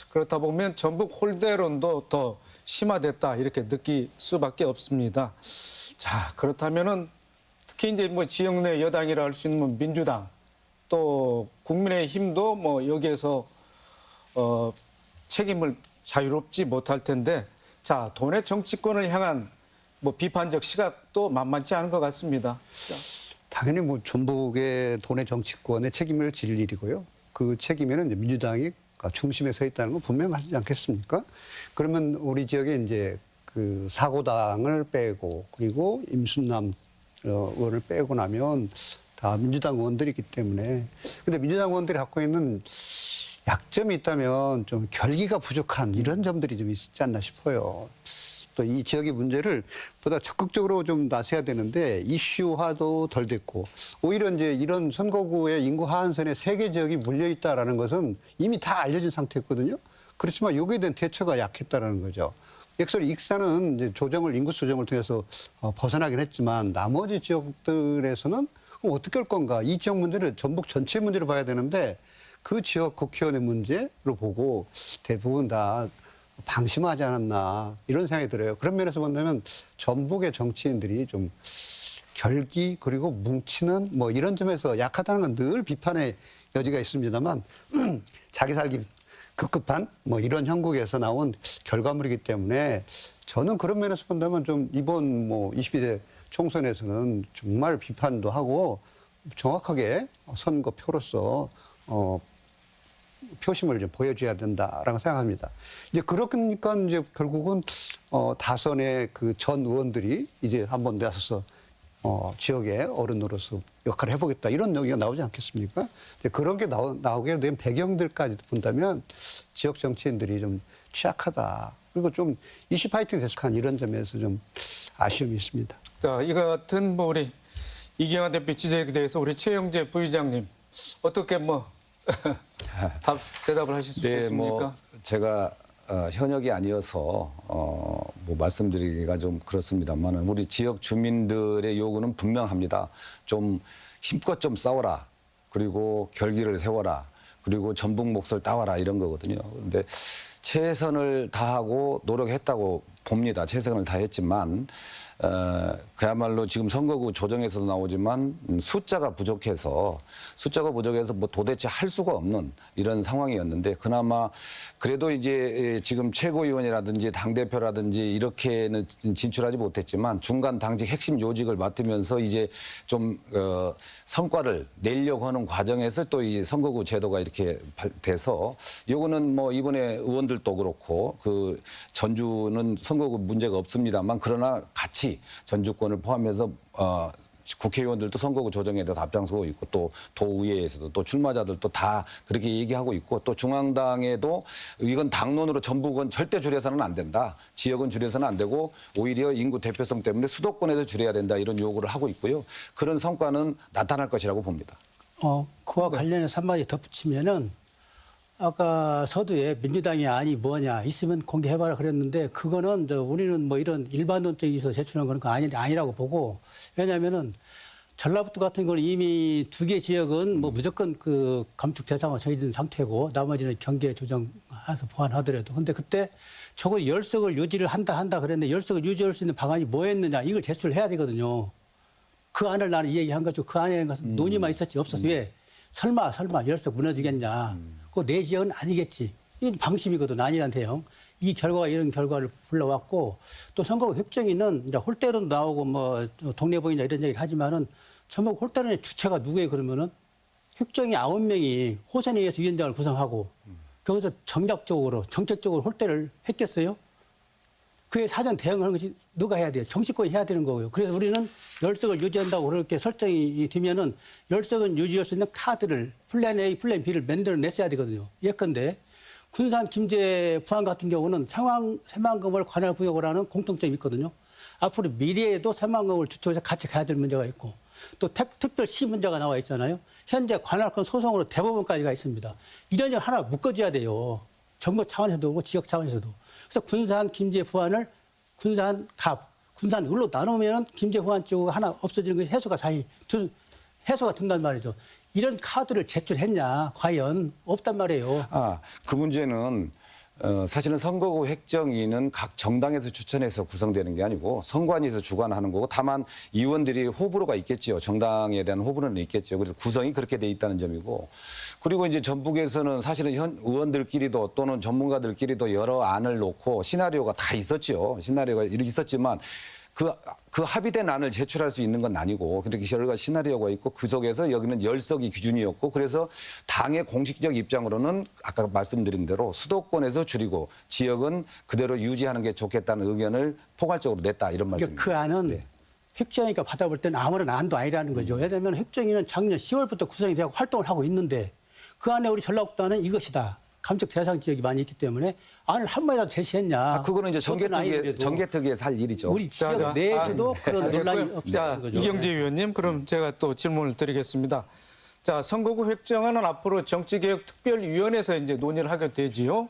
그렇다 보면 전북 홀대론도 더 심화됐다 이렇게 느낄 수밖에 없습니다. 자, 그렇다면은 특히 이제 지역 내 여당이라 할 수 있는 민주당 또 국민의힘도 여기에서 책임을 자유롭지 못할 텐데 자, 돈의 정치권을 향한 비판적 시각도 만만치 않은 것 같습니다. 당연히 전북의 돈의 정치권의 책임을 질 일이고요. 그 책임에는 이제 민주당이 중심에 서 있다는 건 분명하지 않겠습니까? 그러면 우리 지역에 이제 그 사고당을 빼고 그리고 임순남 의원을 빼고 나면 다 민주당 의원들이기 때문에 근데 민주당 의원들이 갖고 있는 약점이 있다면 좀 결기가 부족한 이런 점들이 좀 있지 않나 싶어요. 또 이 지역의 문제를 보다 적극적으로 좀 나서야 되는데 이슈화도 덜 됐고 오히려 이제 이런 선거구의 인구 하한선에 3개 지역이 물려 있다라는 것은 이미 다 알려진 상태였거든요. 그렇지만 여기에 대한 대처가 약했다라는 거죠. 역설 익산은 이제 인구 조정을 통해서 벗어나긴 했지만 나머지 지역들에서는 어떻게 할 건가? 이 지역 문제를 전북 전체 문제로 봐야 되는데 그 지역 국회의원의 문제로 보고 대부분 다 방심하지 않았나 이런 생각이 들어요. 그런 면에서 본다면 전북의 정치인들이 좀 결기 그리고 뭉치는 이런 점에서 약하다는 건 늘 비판의 여지가 있습니다만 자기 살기 급급한 이런 형국에서 나온 결과물이기 때문에 저는 그런 면에서 본다면 좀 이번 22대 총선에서는 정말 비판도 하고 정확하게 선거표로서 표심을 좀 보여줘야 된다라고 생각합니다. 이제 그러니까 이제 결국은 다선의 그 전 의원들이 이제 한번 나서서 지역의 어른으로서 역할을 해보겠다 이런 얘기가 나오지 않겠습니까? 그런 게 나오게 된 배경들까지 본다면 지역 정치인들이 좀 취약하다. 그리고 좀 이슈 파이팅 계속한 이런 점에서 좀 아쉬움이 있습니다. 자, 이 같은 우리 이경화 대표 지적에 대해서 우리 최영재 부의장님 어떻게 대답을 하실 수 있겠습니까? 제가 현역이 아니어서 말씀드리기가 좀 그렇습니다만 우리 지역 주민들의 요구는 분명합니다. 좀 힘껏 좀 싸워라. 그리고 결기를 세워라. 그리고 전북 몫을 따와라 이런 거거든요. 그런데 최선을 다하고 노력했다고 봅니다. 최선을 다했지만 그야말로 지금 선거구 조정에서도 나오지만 숫자가 부족해서 도대체 할 수가 없는 이런 상황이었는데 그나마 그래도 이제 지금 최고위원이라든지 당대표라든지 이렇게는 진출하지 못했지만 중간 당직 핵심 요직을 맡으면서 이제 좀 성과를 내려고 하는 과정에서 또 이 선거구 제도가 이렇게 돼서 요거는 이번에 의원들도 그렇고 그 전주는 선거구 문제가 없습니다만 그러나 같이 같이 전주권을 포함해서 국회의원들도 선거구 조정에 대해서 앞장서고 있고 또 도의회에서도 또 출마자들도 다 그렇게 얘기하고 있고 또 중앙당에도 이건 당론으로 전북은 절대 줄여서는 안 된다. 지역은 줄여서는 안 되고 오히려 인구 대표성 때문에 수도권에서 줄여야 된다 이런 요구를 하고 있고요. 그런 성과는 나타날 것이라고 봅니다. 그와 관련해서 한마디 덧붙이면은 아까 서두에 민주당의 안이 뭐냐 있으면 공개해봐라 그랬는데 그거는 우리는 뭐 이런 일반론적에서 제출한 건 아니라고 보고 왜냐하면은 전라북도 같은 건 이미 2개 지역은 뭐 무조건 그 감축 대상으로 정해진 상태고 나머지는 경계 조정해서 보완하더라도 근데 그때 적어도 10석을 유지를 한다 그랬는데 10석을 유지할 수 있는 방안이 뭐였느냐 이걸 제출해야 되거든요. 그 안을 나는 얘기한 거죠. 그 안에 논의만 있었지 없었어. 왜? 설마 10석 무너지겠냐. 그 내 지역은 아니겠지. 이 방심이거든. 아니란 대형. 이 결과가 이런 결과를 불러왔고 또 선거구 획정위는 이제 홀대론 나오고 뭐 동네보이냐 이런 얘기를 하지만은 전부 홀대론의 주체가 누구예요 그러면은 획정위 9명이 호선회의에서 위원장을 구성하고 거기서 정략적으로 정책적으로 홀대를 했겠어요? 그에 사전 대응하는 것이 누가 해야 돼요? 정치권이 해야 되는 거고요. 그래서 우리는 10석을 유지한다고 그렇게 설정이 되면은 10석은 유지할 수 있는 카드를 플랜 A, 플랜 B를 만들어냈어야 되거든요. 예컨대 군산 김제 부안 같은 경우는 새만금을 관할 부역을 하는 공통점이 있거든요. 앞으로 미래에도 새만금을 주축해서 같이 가야 될 문제가 있고 또 특별시 문제가 나와 있잖아요. 현재 관할권 소송으로 대법원까지가 있습니다. 이런 점 하나 묶어줘야 돼요. 정부 차원에서도 그렇고 지역 차원에서도. 그래서 군산, 김제, 후안을 군산, 갑, 군산 을로 나누면 김제, 후안 쪽가 하나 없어지는 것이 해소가 된단 말이죠. 이런 카드를 제출했냐 과연 없단 말이에요. 그 문제는 사실은 선거구 획정위는 각 정당에서 추천해서 구성되는 게 아니고 선관위에서 주관하는 거고 다만 의원들이 호불호가 있겠지요. 정당에 대한 호불호는 있겠죠. 그래서 구성이 그렇게 돼 있다는 점이고 그리고 이제 전북에서는 사실은 현 의원들끼리도 또는 전문가들끼리도 여러 안을 놓고 시나리오가 다 있었죠. 시나리오가 있었지만 그 합의된 안을 제출할 수 있는 건 아니고 그렇게 여러 가지 시나리오가 있고 그 속에서 여기는 10석이 기준이었고 그래서 당의 공식적 입장으로는 아까 말씀드린 대로 수도권에서 줄이고 지역은 그대로 유지하는 게 좋겠다는 의견을 포괄적으로 냈다 이런 말씀입니다. 그 안은 네. 획정위가 받아볼 때는 아무런 안도 아니라는 거죠. 왜냐하면 획정위는 작년 10월부터 구성이 되고 활동을 하고 있는데 그 안에 우리 전라북도는 이것이다. 감축 대상 지역이 많이 있기 때문에 안을 한 번이라도 제시했냐. 그거는 이제 정개특위에서 할 일이죠. 우리 지역 내에서도 그런 논란이 없다는 거죠. 이경재 위원님, 그럼 제가 또 질문을 드리겠습니다. 자, 선거구 획정안은 앞으로 정치개혁특별위원회에서 이제 논의를 하게 되지요.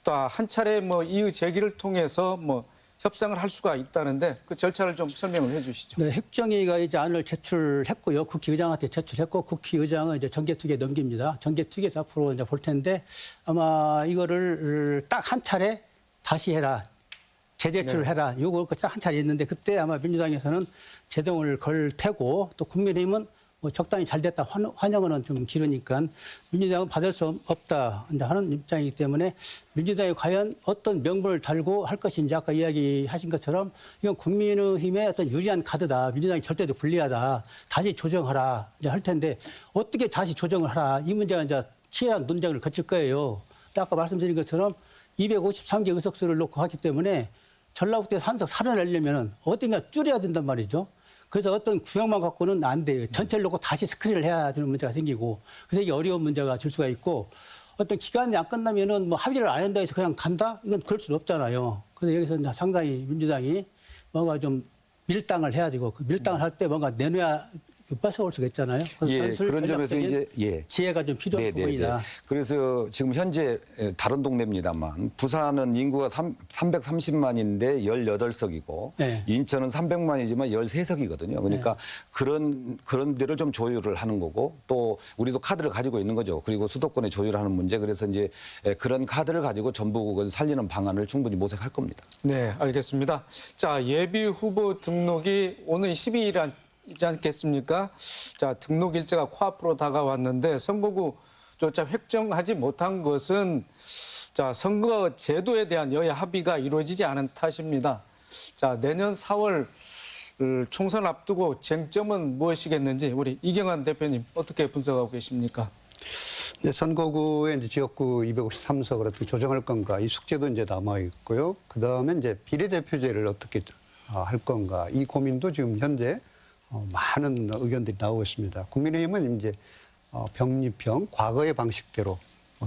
또 한 차례 뭐 이의 제기를 통해서 뭐 협상을 할 수가 있다는데 그 절차를 좀 설명을 해주시죠. 네, 획정위가 이제 안을 제출했고요. 국회의장한테 제출했고 국회의장은 이제 정개특위에 넘깁니다. 정개특위에서 앞으로 이제 볼 텐데 아마 이거를 딱 한 차례 다시 해라. 재제출을 해라. 요거 딱 한 차례 있는데 그때 아마 민주당에서는 제동을 걸 테고 또 국민의힘은 뭐 적당히 잘 됐다 환영은 좀 길으니까 민주당은 받을 수 없다 하는 입장이기 때문에 민주당이 과연 어떤 명분을 달고 할 것인지 아까 이야기하신 것처럼 이건 국민의힘의 어떤 유리한 카드다. 민주당이 절대로 불리하다. 다시 조정하라 이제 할 텐데 어떻게 다시 조정을 하라. 이 문제가 이제 치열한 논쟁을 거칠 거예요. 아까 말씀드린 것처럼 253개 의석수를 놓고 하기 때문에 전라북도에서 한 석 살아내려면 어딘가 줄여야 된단 말이죠. 그래서 어떤 구역만 갖고는 안 돼요. 전체를 놓고 다시 스크린을 해야 되는 문제가 생기고 그래서 이게 어려운 문제가 될 수가 있고 어떤 기간이 안 끝나면은 뭐 합의를 안 한다 해서 그냥 간다? 이건 그럴 수는 없잖아요. 그래서 여기서 이제 상당히 민주당이 뭔가 좀 밀당을 해야 되고 그 밀당을 할 때 뭔가 내놔야 뺏어올 수가 있잖아요. 그래서 그런 점에서 이제 지혜가 좀 필요한 부분이다. 그래서 지금 현재 다른 동네입니다만 부산은 인구가 330만인데 18석이고 네. 인천은 300만이지만 13석이거든요. 그러니까 그런 데를 좀 조율을 하는 거고 또 우리도 카드를 가지고 있는 거죠. 그리고 수도권에 조율하는 문제. 그래서 이제 그런 카드를 가지고 전북을 살리는 방안을 충분히 모색할 겁니다. 네, 알겠습니다. 자, 예비 후보 등록이 오늘 12일이지 않겠습니까? 자, 등록 일자가 코앞으로 다가왔는데 선거구조차 획정하지 못한 것은 자, 선거 제도에 대한 여야 합의가 이루어지지 않은 탓입니다. 자, 내년 4월 총선 앞두고 쟁점은 무엇이겠는지 우리 이경환 대표님 어떻게 분석하고 계십니까? 이제 선거구에 이제 지역구 253석을 어떻게 조정할 건가 이 숙제도 이제 남아 있고요. 그 다음에 이제 비례대표제를 어떻게 할 건가 이 고민도 지금 현재 많은 의견들이 나오고 있습니다. 국민의힘은 이제 병립형 과거의 방식대로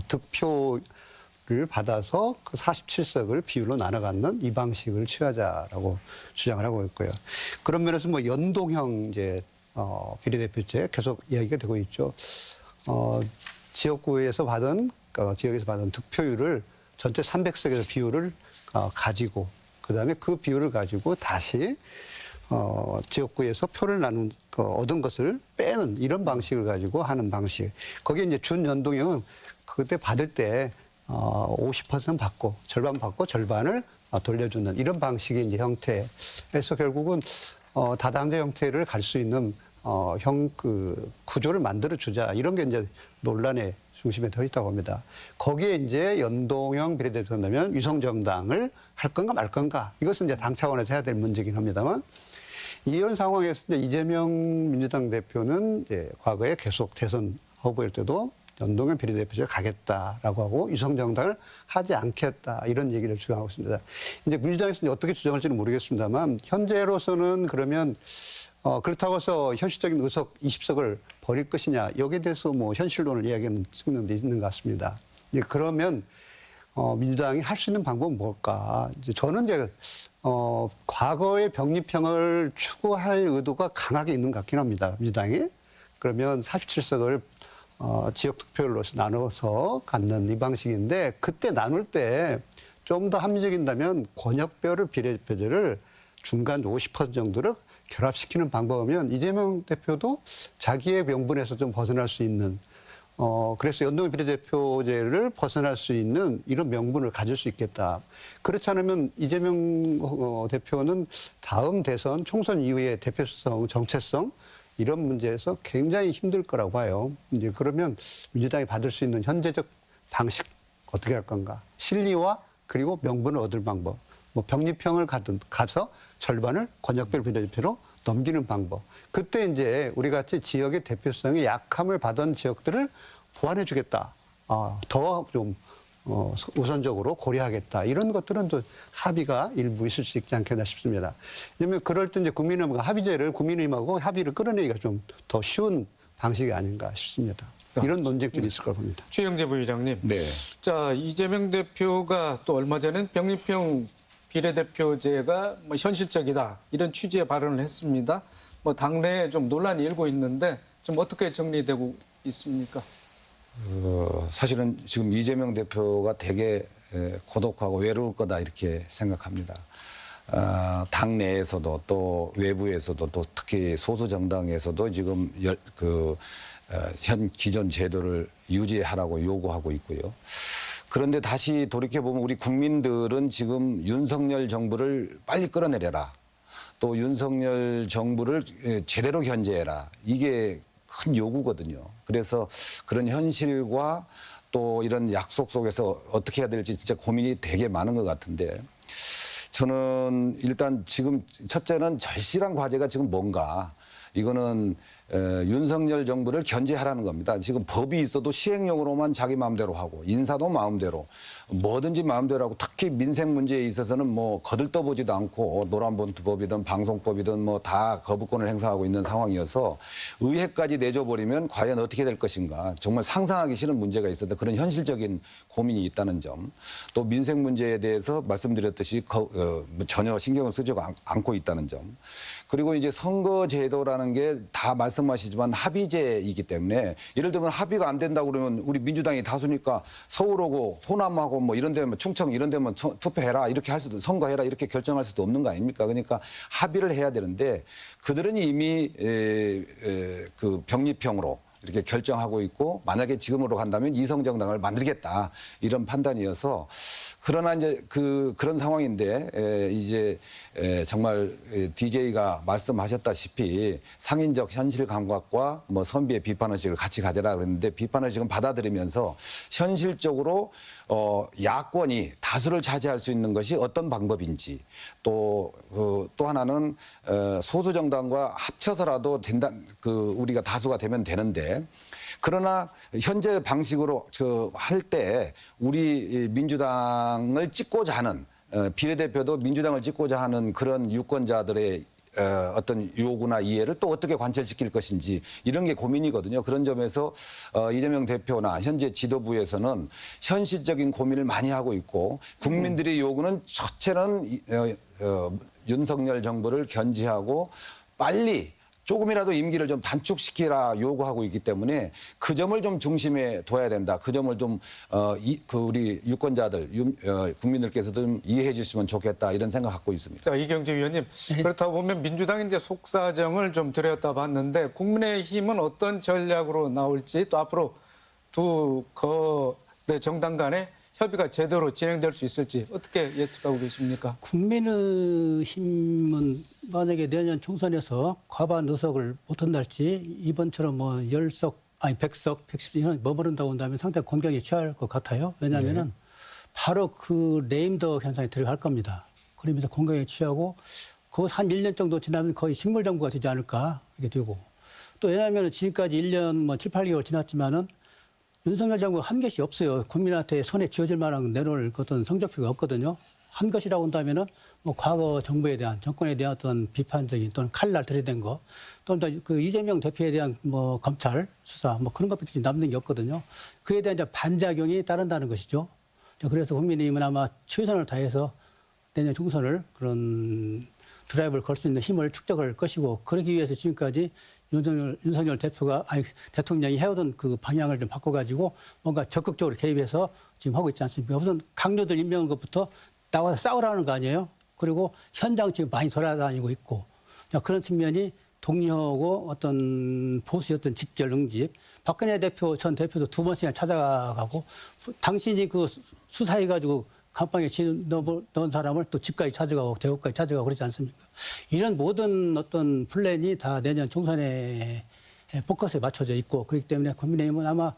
득표를 받아서 그 47석을 비율로 나눠 갖는 이 방식을 취하자라고 주장을 하고 있고요. 그런 면에서 뭐 연동형 이제 비례대표제 계속 이야기가 되고 있죠. 지역구에서 받은 지역에서 받은 득표율을 전체 300석에서 비율을 가지고 그다음에 그 비율을 가지고 다시 지역구에서 표를 나눈 얻은 것을 빼는 이런 방식을 가지고 하는 방식. 거기에 이제 준연동형은 그때 받을 때 50% 받고 절반 받고 절반을 돌려주는 이런 방식의 이제 형태에서 결국은 다당제 형태를 갈 수 있는 구조를 만들어 주자 이런 게 이제 논란의 중심에 더 있다고 합니다. 거기에 이제 연동형 비례대표가 되면 위성정당을 할 건가 말 건가 이것은 이제 당 차원에서 해야 될 문제긴 합니다만 이런 상황에서 이제 이재명 민주당 대표는 과거에 계속 대선 후보일 때도 연동형 비례대표제를 가겠다라고 하고 위성정당을 하지 않겠다 이런 얘기를 주장하고 있습니다. 이제 민주당에서 이제 어떻게 주장할지는 모르겠습니다만 현재로서는 그러면 그렇다고 해서 현실적인 의석 20석을 버릴 것이냐 여기에 대해서 뭐 현실론을 이야기하는 측면도 있는 것 같습니다. 이제 그러면 민주당이 할 수 있는 방법은 뭘까? 저는 이제 과거의 병립형을 추구할 의도가 강하게 있는 것 같긴 합니다. 민주당이. 그러면 47석을 지역 투표율로서 나눠서 갖는 이 방식인데 그때 나눌 때 좀 더 합리적인다면 권역별 비례대표제를 중간 50% 정도를 결합시키는 방법이면 이재명 대표도 자기의 명분에서 좀 벗어날 수 있는 그래서 연동형 비례대표제를 벗어날 수 있는 이런 명분을 가질 수 있겠다. 그렇지 않으면 이재명 대표는 다음 대선 총선 이후에 대표성, 정체성 이런 문제에서 굉장히 힘들 거라고 봐요. 이제 그러면 민주당이 받을 수 있는 현재적 방식 어떻게 할 건가? 실리와 그리고 명분을 얻을 방법. 뭐 병립형을 가서 절반을 권역별 비례대표로 넘기는 방법. 그때 이제 우리 같이 지역의 대표성이 약함을 받은 지역들을 보완해 주겠다. 더 좀 우선적으로 고려하겠다. 이런 것들은 또 합의가 일부 있을 수 있지 않겠나 싶습니다. 왜냐하면 그럴 때 이제 국민의힘과 합의제를 국민의힘하고 합의를 끌어내기가 좀 더 쉬운 방식이 아닌가 싶습니다. 이런 논쟁들이 있을 거라고 봅니다. 최영재 부의장님. 네. 자, 이재명 대표가 또 얼마 전엔 병립형 비례대표제가 뭐 현실적이다 이런 취지의 발언을 했습니다. 뭐 당내에 좀 논란이 일고 있는데 좀 어떻게 정리되고 있습니까? 사실은 지금 이재명 대표가 되게 고독하고 외로울 거다 이렇게 생각합니다. 당 내에서도 또 외부에서도 또 특히 소수 정당에서도 지금 현 기존 제도를 유지하라고 요구하고 있고요. 그런데 다시 돌이켜보면 우리 국민들은 지금 윤석열 정부를 빨리 끌어내려라. 또 윤석열 정부를 제대로 견제해라. 이게 큰 요구거든요. 그래서 그런 현실과 또 이런 약속 속에서 어떻게 해야 될지 진짜 고민이 되게 많은 것 같은데 저는 일단 지금 첫째는 절실한 과제가 지금 뭔가 이거는 윤석열 정부를 견제하라는 겁니다. 지금 법이 있어도 시행령으로만 자기 마음대로 하고 인사도 마음대로 뭐든지 마음대로 하고 특히 민생 문제에 있어서는 뭐 거들떠보지도 않고 노란봉투법이든 방송법이든 뭐 다 거부권을 행사하고 있는 상황이어서 의회까지 내줘버리면 과연 어떻게 될 것인가 정말 상상하기 싫은 문제가 있어도 그런 현실적인 고민이 있다는 점 또 민생 문제에 대해서 말씀드렸듯이 전혀 신경을 쓰지 않고 있다는 점 그리고 이제 선거제도라는 게 다 말씀하시지만 합의제이기 때문에 예를 들면 합의가 안 된다고 그러면 우리 민주당이 다수니까 서울 오고 호남하고 뭐 이런 데면 충청 이런 데면 투표해라 이렇게 할 수도 선거해라 이렇게 결정할 수도 없는 거 아닙니까? 그러니까 합의를 해야 되는데 그들은 이미 그 병립형으로 이렇게 결정하고 있고 만약에 지금으로 간다면 이성정당을 만들겠다 이런 판단이어서 그러나 이제 그런 상황인데 이제 정말 DJ가 말씀하셨다시피 상인적 현실 감각과 뭐 선비의 비판의식을 같이 가져라 그랬는데 비판의식은 받아들이면서 현실적으로 야권이 다수를 차지할 수 있는 것이 어떤 방법인지 또 하나는 소수 정당과 합쳐서라도 된다 우리가 다수가 되면 되는데 그러나 현재 방식으로 할 때 우리 민주당을 찍고자 하는 비례대표도 민주당을 찍고자 하는 그런 유권자들의 어떤 요구나 이해를 또 어떻게 관철시킬 것인지 이런 게 고민이거든요. 그런 점에서 이재명 대표나 현재 지도부에서는 현실적인 고민을 많이 하고 있고 국민들의 요구는 첫째는 윤석열 정부를 견제하고 빨리 조금이라도 임기를 좀 단축시키라 요구하고 있기 때문에 그 점을 좀 중심에 둬야 된다. 그 점을 좀 우리 유권자들, 국민들께서도 좀 이해해 주시면 좋겠다 이런 생각 갖고 있습니다. 자, 이경재 위원님, 그렇다 보면 민주당이 이제 속사정을 좀 들여다봤는데 국민의힘은 어떤 전략으로 나올지 또 앞으로 두 정당 간의 협의가 제대로 진행될 수 있을지 어떻게 예측하고 계십니까? 국민의힘은 만약에 내년 총선에서 과반 의석을 못 한달지 이번처럼 뭐 10석, 아니 100석, 110석 이런 머무른다고 한다면 상당히 공격에 취할 것 같아요. 왜냐하면은 바로 그 레임덕 현상이 들어갈 겁니다. 그러면서 공격에 취하고 그 한 1년 정도 지나면 거의 식물정부가 되지 않을까 이렇게 되고 또 왜냐하면 지금까지 1년 뭐 7, 8개월 지났지만은 윤석열 정부가 한 것이 없어요. 국민한테 손에 쥐어질 만한 내놓을 어떤 성적표가 없거든요. 한 것이라고 한다면은 뭐 과거 정부에 대한 정권에 대한 어떤 비판적인 또는 칼날 들이댄 거, 또는 그 이재명 대표에 대한 뭐 검찰 수사 뭐 그런 것밖에 남는 게 없거든요. 그에 대한 이제 반작용이 따른다는 것이죠. 그래서 국민의힘은 아마 최선을 다해서 내년 총선을 그런 드라이브를 걸 수 있는 힘을 축적할 것이고 그러기 위해서 지금까지 윤석열 대표가 대통령이 해오던 그 방향을 좀 바꿔가지고 뭔가 적극적으로 개입해서 지금 하고 있지 않습니까? 우선 강요들 임명한 것부터 나와서 싸우라는 거 아니에요? 그리고 현장 지금 많이 돌아다니고 있고 그런 측면이 동료하고 어떤 보수였던 직결 응집 박근혜 대표 전 대표도 2번씩이나 찾아가고 당신이 그 수사해가지고 감방에 넣은 사람을 또 집까지 찾아가고 대구까지 찾아가고 그러지 않습니까? 이런 모든 어떤 플랜이 다 내년 총선에 포커스에 맞춰져 있고 그렇기 때문에 국민의힘은 아마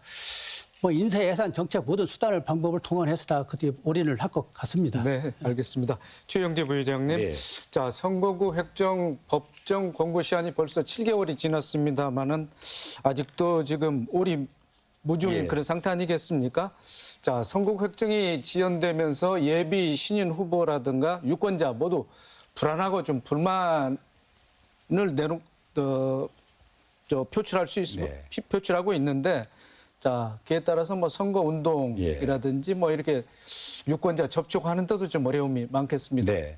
뭐 인사 예산 정책 모든 수단을 방법을 동원해서 다 그때 올인을 할 것 같습니다. 네, 알겠습니다. 최영재 부의장님, 네. 자 선거구 획정 법정 권고 시한이 벌써 7개월이 지났습니다만은 아직도 지금 무중인 예. 그런 상태 아니겠습니까? 자, 선거구 획정이 지연되면서 예비 신인 후보라든가 유권자 모두 불안하고 좀 불만을 표출할 수 표출하고 있는데, 자, 그에 따라서 뭐 선거 운동이라든지 뭐 이렇게 유권자 접촉하는데도 좀 어려움이 많겠습니다. 네.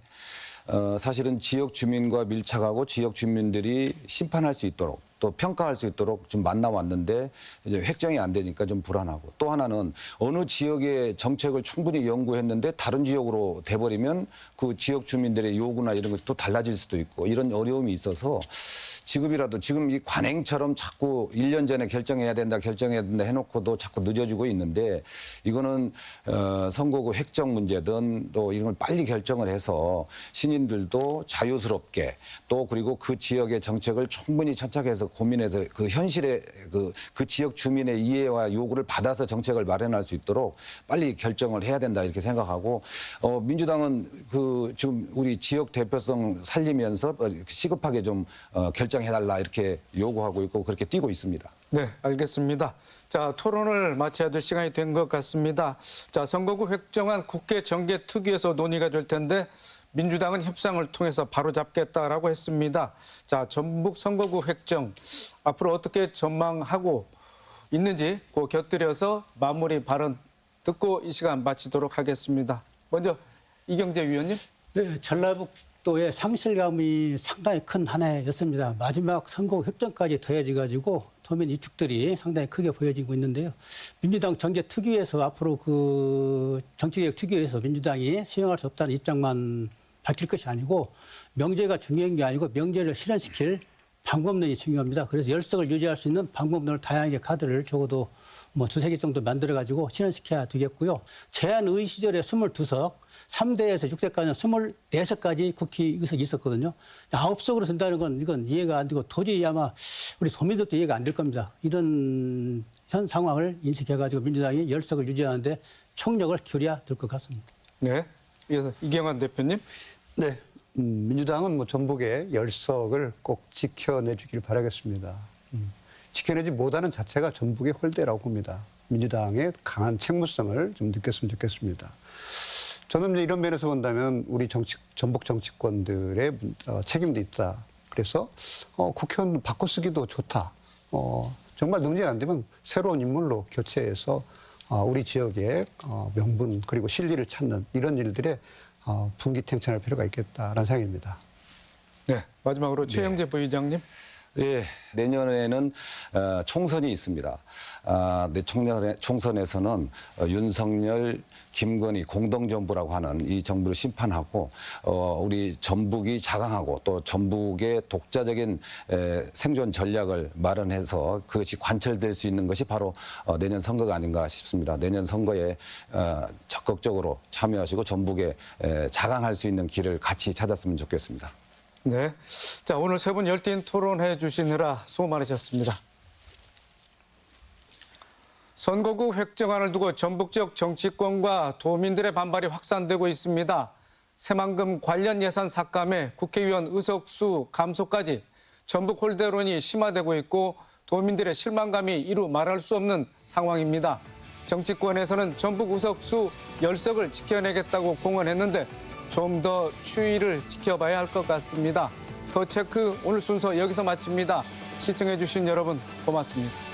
사실은 지역 주민과 밀착하고 지역 주민들이 심판할 수 있도록 또 평가할 수 있도록 좀 만나왔는데 이제 획정이 안 되니까 좀 불안하고 또 하나는 어느 지역의 정책을 충분히 연구했는데 다른 지역으로 돼버리면 그 지역 주민들의 요구나 이런 것이 또 달라질 수도 있고 이런 어려움이 있어서 지금 이 관행처럼 자꾸 1년 전에 결정해야 된다 해놓고도 자꾸 늦어지고 있는데 이거는 선거구 획정 문제든 또 이런 걸 빨리 결정을 해서 신인들도 자유스럽게 또 그리고 그 지역의 정책을 충분히 천착해서 고민해서 그 현실의 그 지역 주민의 이해와 요구를 받아서 정책을 마련할 수 있도록 빨리 결정을 해야 된다 이렇게 생각하고 민주당은 지금 우리 지역 대표성 살리면서 시급하게 좀 결정해달라 이렇게 요구하고 있고 그렇게 뛰고 있습니다. 네, 알겠습니다. 자, 토론을 마쳐야 될 시간이 된 것 같습니다. 자, 선거구 획정안 국회 정개특위에서 논의가 될 텐데 민주당은 협상을 통해서 바로잡겠다라고 했습니다. 자, 전북 선거구 획정 앞으로 어떻게 전망하고 있는지 그 곁들여서 마무리 발언 듣고 이 시간 마치도록 하겠습니다. 먼저 이경재 위원님. 네, 전라북도의 상실감이 상당히 큰 한 해였습니다. 마지막 선거구 획정까지 더해져가지고 도민 이축들이 상당히 크게 보여지고 있는데요. 민주당 정개특위에서 앞으로 그 정치개혁특위에서 민주당이 수용할 수 없다는 입장만 밝힐 것이 아니고 명제가 중요한 게 아니고 명제를 실현시킬 방법론이 중요합니다. 그래서 열석을 유지할 수 있는 방법론을 다양하게 카드를 적어도 뭐 2-3개 정도 만들어가지고 실현시켜야 되겠고요. 제한의 시절에 22석, 3대에서 6대까지는 24석까지 국회의석이 있었거든요. 9석으로 된다는 건 이건 이해가 안 되고 도저히 아마 우리 도민들도 이해가 안 될 겁니다. 이런 현 상황을 인식해가지고 민주당이 열석을 유지하는데 총력을 기울여야 될 것 같습니다. 네, 이어서 이경환 대표님. 네. 민주당은 뭐 전북의 열석을 꼭 지켜내주길 바라겠습니다. 지켜내지 못하는 자체가 전북의 홀대라고 봅니다. 민주당의 강한 책무성을 좀 느꼈으면 좋겠습니다. 저는 이제 이런 면에서 본다면 우리 전북 정치권들의 책임도 있다. 그래서 국회의원 바꿔쓰기도 좋다. 정말 능력이 안 되면 새로운 인물로 교체해서 우리 지역의 명분 그리고 실리를 찾는 이런 일들에 분기탱천할 필요가 있겠다라는 생각입니다. 네, 마지막으로 최영재 부의장님. 예, 내년에는 총선이 있습니다. 총선에서는 윤석열, 김건희 공동정부라고 하는 이 정부를 심판하고 우리 전북이 자강하고 또 전북의 독자적인 생존 전략을 마련해서 그것이 관철될 수 있는 것이 바로 내년 선거가 아닌가 싶습니다. 내년 선거에 적극적으로 참여하시고 전북에 자강할 수 있는 길을 같이 찾았으면 좋겠습니다. 네. 자, 오늘 세 분 열띤 토론해 주시느라 수고 많으셨습니다. 선거구 획정안을 두고 전북 지역 정치권과 도민들의 반발이 확산되고 있습니다. 새만금 관련 예산 삭감에 국회의원 의석수 감소까지 전북 홀대론이 심화되고 있고 도민들의 실망감이 이루 말할 수 없는 상황입니다. 정치권에서는 전북 의석수 10석을 지켜내겠다고 공언했는데 좀 더 추이를 지켜봐야 할 것 같습니다. 더 체크 오늘 순서 여기서 마칩니다. 시청해 주신 여러분 고맙습니다.